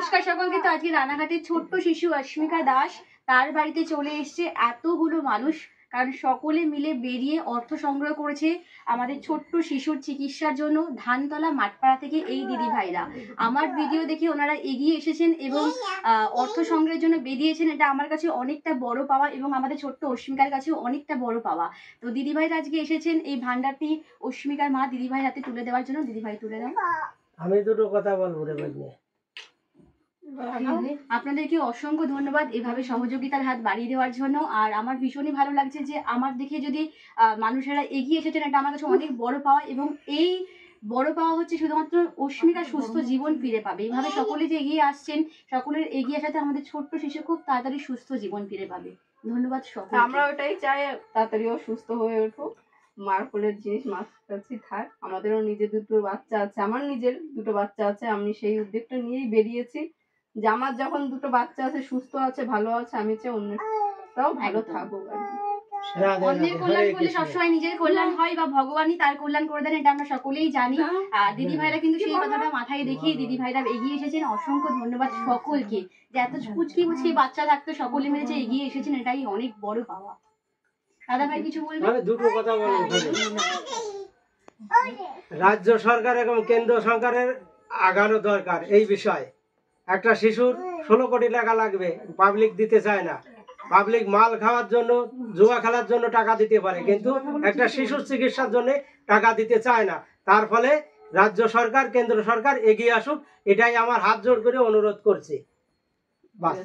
নমস্কার সকলকে। তো আজকে রানাঘাটের ছোট্ট শিশু অস্মিকা দাস তার বাড়িতে চলে এসছে এতগুলো মানুষ, কারণ সকলে মিলে বেরিয়ে অর্থ সংগ্রহ করেছে আমাদের ছোট্ট শিশুর চিকিৎসার জন্য। ধানতলা মাঠপাড়া থেকে এই দিদি ভাইরা আমার ভিডিও দেখে ওনারা এগিয়ে এসেছেন এবং অর্থ সংগ্রহের জন্য বেরিয়েছেন। এটা আমার কাছে অনেকটা বড় পাওয়া এবং আমাদের ছোট্ট অস্মিকার কাছেও অনেকটা বড় পাওয়া। তো দিদি ভাইরা আজকে এসেছেন এই ভান্ডারটি অস্মিকার মা দিদি ভাইয়ের হাতে তুলে দেওয়ার জন্য। দিদি ভাই তুলে দেন। আমি দুটো কথা বলবো রে ভাগ্নে। আপনাদেরকে অসংখ্য ধন্যবাদ এভাবে সহযোগিতার হাত বাড়িয়ে দেওয়ার জন্য। আর আমার ভীষণই ভালো লাগছে যে আমার দেখে যদি মানুষেরা এগিয়ে এসেছেন, এটা আমার কাছে অনেক বড় পাওয়া। এবং এই বড় পাওয়া হচ্ছে শুধুমাত্র অস্মিকা সুস্থ জীবন ফিরে পাবে। এইভাবে সকলে যে এগিয়ে আসছেন, সকলের এগিয়ে আসাতে আমাদের ছোট্ট শিশু খুব তাড়াতাড়ি সুস্থ জীবন ফিরে পাবে। ধন্যবাদ সকলকে। আমরা ওটাই চাই, তাড়াতাড়ি ও সুস্থ হয়ে উঠুক, মার কোলের জিনিস মার কাছে থাক। আমাদেরও নিজের দুটো বাচ্চা আছে, আমার নিজের দুটো বাচ্চা আছে। আমি সেই উদ্যোগটা নিয়েই বেরিয়েছি যে আমার যখন দুটো বাচ্চা আছে, সুস্থ আছে, ভালো আছে, আমি চাই অন্যরাও ভালো থাকুক আর কি। অন্যের কল্যাণ করলে সবসময় নিজের কল্যাণ হয় বা ভগবানই তার কল্যাণ করে দেন, এটা আমরা সকলেই জানি। আর দিদি ভাইরা কিন্তু সেই কথাটা মাথায় রেখেই দিদি ভাইরা এগিয়ে এসেছেন। অসংখ্য ধন্যবাদ সকলকে যে এত পুচকি পুচকি বাচ্চা থাকতে সকলে মিলে যে এগিয়ে এসেছেন, এটাই অনেক বড় পাওয়া। দাদা ভাই কিছু বলবেন? আমি দুটো কথা বলবো। রাজ্য সরকার এবং কেন্দ্র সরকারের আগানো দরকার এই বিষয়ে। একটা শিশুর 16 কোটি টাকা লাগবে, পাবলিক দিতে চায় না। পাবলিক মাল খাওয়ার জন্য, জুয়া খেলার জন্য টাকা দিতে পারে, কিন্তু একটা শিশুর চিকিৎসার জন্য টাকা দিতে চায় না। তার ফলে রাজ্য সরকার কেন্দ্র সরকার এগিয়ে আসুক, এটাই আমার হাত জোড় করে অনুরোধ করছি। বাস।